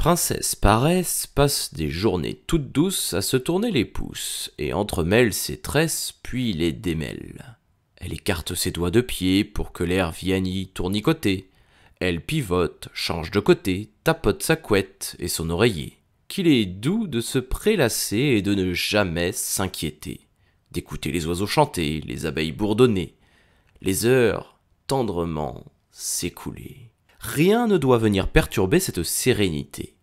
Princesse Paresse passe des journées toutes douces à se tourner les pouces et entremêle ses tresses puis les démêle. Elle écarte ses doigts de pied pour que l'air vienne y tournicoter. Elle pivote, change de côté, tapote sa couette et son oreiller. Qu'il est doux de se prélasser et de ne jamais s'inquiéter, d'écouter les oiseaux chanter, les abeilles bourdonner, les heures tendrement s'écouler. Rien ne doit venir perturber cette sérénité.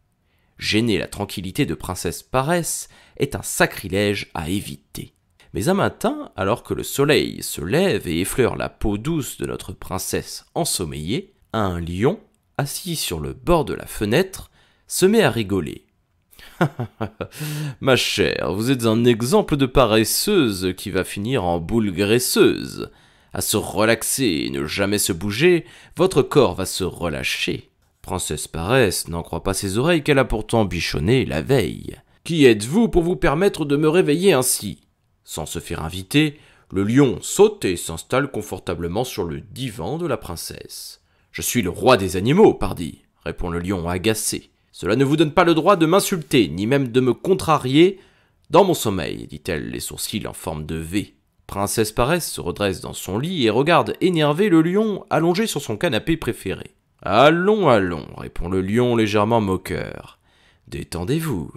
Gêner la tranquillité de Princesse Paresse est un sacrilège à éviter. Mais un matin, alors que le soleil se lève et effleure la peau douce de notre princesse ensommeillée, un lion, assis sur le bord de la fenêtre, se met à rigoler. « Ma chère, vous êtes un exemple de paresseuse qui va finir en boule graisseuse. À se relaxer et ne jamais se bouger, votre corps va se relâcher. » Princesse Paresse n'en croit pas ses oreilles qu'elle a pourtant bichonné la veille. « Qui êtes-vous pour vous permettre de me réveiller ainsi ?» Sans se faire inviter, le lion saute et s'installe confortablement sur le divan de la princesse. « Je suis le roi des animaux, pardi, » répond le lion agacé. « Cela ne vous donne pas le droit de m'insulter, ni même de me contrarier dans mon sommeil, dit-elle, les sourcils en forme de V. Princesse Paresse se redresse dans son lit et regarde énervé le lion allongé sur son canapé préféré. « Allons, allons, répond le lion légèrement moqueur. Détendez-vous.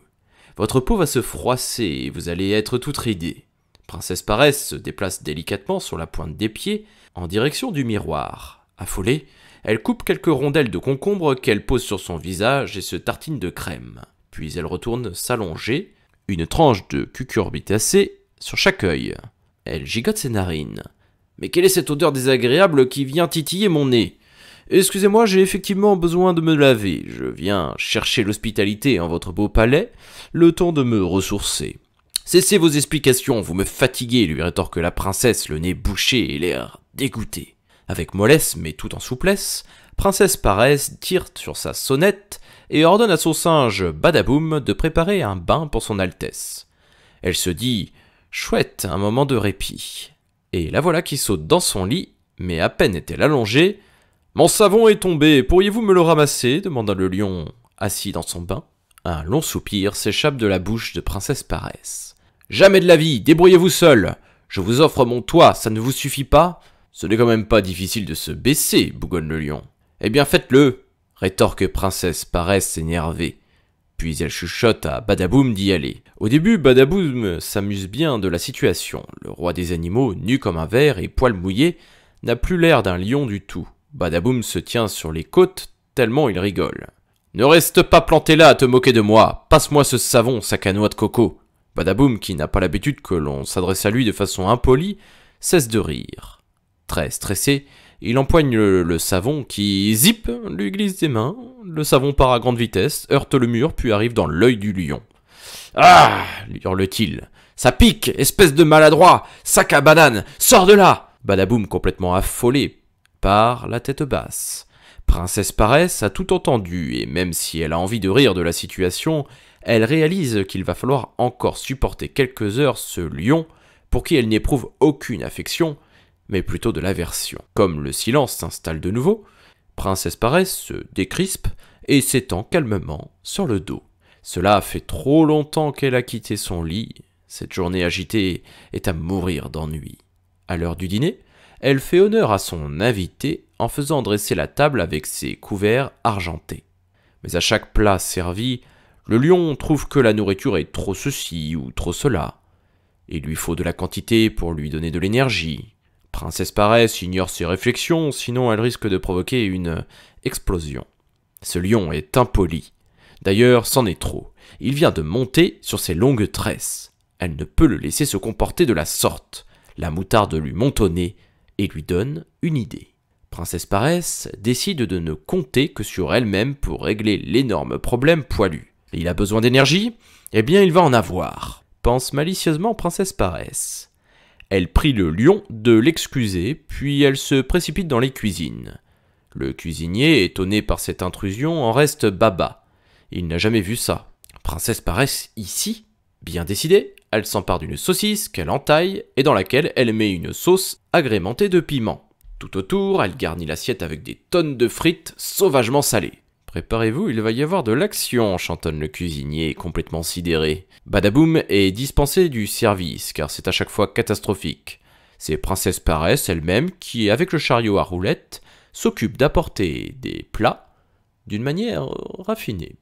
Votre peau va se froisser et vous allez être toute ridée. » Princesse Paresse se déplace délicatement sur la pointe des pieds en direction du miroir. Affolée, elle coupe quelques rondelles de concombre qu'elle pose sur son visage et se tartine de crème. Puis elle retourne s'allonger, une tranche de cucurbitacée sur chaque œil. Elle gigote ses narines. « Mais quelle est cette odeur désagréable qui vient titiller mon nez ? Excusez-moi, j'ai effectivement besoin de me laver. Je viens chercher l'hospitalité en votre beau palais, le temps de me ressourcer. » « Cessez vos explications, vous me fatiguez, lui rétorque la princesse, le nez bouché et l'air dégoûté. Avec mollesse, mais tout en souplesse, Princesse Paresse tire sur sa sonnette et ordonne à son singe Badaboum de préparer un bain pour son Altesse. Elle se dit « chouette, un moment de répit ». Et la voilà qui saute dans son lit, mais à peine est-elle allongée. « Mon savon est tombé, pourriez-vous me le ramasser ?» demanda le lion, assis dans son bain. Un long soupir s'échappe de la bouche de Princesse Paresse. « Jamais de la vie, débrouillez-vous seul. Je vous offre mon toit, ça ne vous suffit pas ? Ce n'est quand même pas difficile de se baisser, bougonne le lion. Eh bien faites-le, rétorque Princesse Paresse énervée. Puis elle chuchote à Badaboum d'y aller. Au début, Badaboum s'amuse bien de la situation. Le roi des animaux, nu comme un ver et poil mouillé, n'a plus l'air d'un lion du tout. Badaboum se tient sur les côtes tellement il rigole. « Ne reste pas planté là à te moquer de moi, passe-moi ce savon, sac à noix de coco. » Badaboum, qui n'a pas l'habitude que l'on s'adresse à lui de façon impolie, cesse de rire. Très stressé, il empoigne le savon qui, zip, lui glisse des mains. Le savon part à grande vitesse, heurte le mur, puis arrive dans l'œil du lion. « Ah !» lui hurle-t-il. « Ça pique, espèce de maladroit, sac à banane, sors de là !» Badaboum, complètement affolé, part la tête basse. Princesse Paresse a tout entendu, et même si elle a envie de rire de la situation, elle réalise qu'il va falloir encore supporter quelques heures ce lion pour qui elle n'éprouve aucune affection, mais plutôt de l'aversion. Comme le silence s'installe de nouveau, Princesse Paresse se décrispe et s'étend calmement sur le dos. Cela fait trop longtemps qu'elle a quitté son lit, cette journée agitée est à mourir d'ennui. À l'heure du dîner, elle fait honneur à son invité en faisant dresser la table avec ses couverts argentés. Mais à chaque plat servi, le lion trouve que la nourriture est trop ceci ou trop cela. Il lui faut de la quantité pour lui donner de l'énergie. Princesse Paresse ignore ses réflexions, sinon elle risque de provoquer une explosion. Ce lion est impoli. D'ailleurs, c'en est trop. Il vient de monter sur ses longues tresses. Elle ne peut le laisser se comporter de la sorte. La moutarde lui monte au nez et lui donne une idée. Princesse Paresse décide de ne compter que sur elle-même pour régler l'énorme problème poilu. Il a besoin d'énergie ? Eh bien, il va en avoir, pense malicieusement Princesse Paresse. Elle prie le lion de l'excuser, puis elle se précipite dans les cuisines. Le cuisinier, étonné par cette intrusion, en reste baba. Il n'a jamais vu ça. Princesse Paresse ici ? Bien décidée, elle s'empare d'une saucisse qu'elle entaille et dans laquelle elle met une sauce agrémentée de piment. Tout autour, elle garnit l'assiette avec des tonnes de frites sauvagement salées. Préparez-vous, il va y avoir de l'action, chantonne le cuisinier, complètement sidéré. Badaboum est dispensé du service, car c'est à chaque fois catastrophique. C'est Princesse Paresse elle-même qui, avec le chariot à roulettes, s'occupe d'apporter des plats d'une manière raffinée.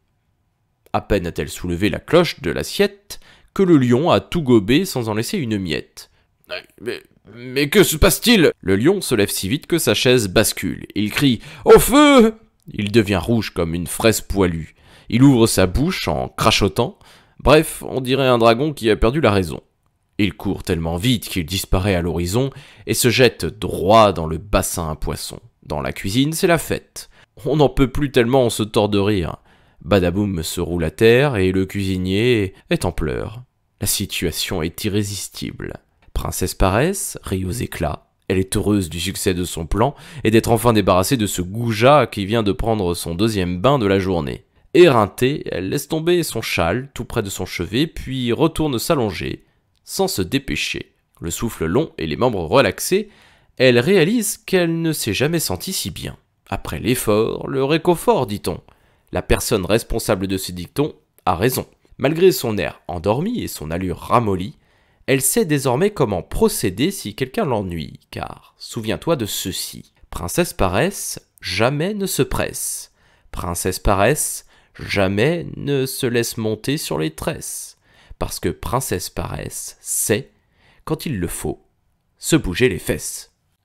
À peine a-t-elle soulevé la cloche de l'assiette que le lion a tout gobé sans en laisser une miette. Mais que se passe-t-il ? Le lion se lève si vite que sa chaise bascule. Il crie « Au feu !» Il devient rouge comme une fraise poilue. Il ouvre sa bouche en crachotant. Bref, on dirait un dragon qui a perdu la raison. Il court tellement vite qu'il disparaît à l'horizon et se jette droit dans le bassin à poissons. Dans la cuisine, c'est la fête. On n'en peut plus tellement on se tord de rire. Badaboum se roule à terre et le cuisinier est en pleurs. La situation est irrésistible. Princesse Paresse rit aux éclats. Elle est heureuse du succès de son plan et d'être enfin débarrassée de ce goujat qui vient de prendre son deuxième bain de la journée. Éreintée, elle laisse tomber son châle tout près de son chevet puis retourne s'allonger, sans se dépêcher. Le souffle long et les membres relaxés, elle réalise qu'elle ne s'est jamais sentie si bien. Après l'effort, le réconfort, dit-on. La personne responsable de ce dicton a raison. Malgré son air endormi et son allure ramollie, elle sait désormais comment procéder si quelqu'un l'ennuie, car souviens-toi de ceci. Princesse Paresse jamais ne se presse. Princesse Paresse jamais ne se laisse monter sur les tresses. Parce que Princesse Paresse sait, quand il le faut, se bouger les fesses.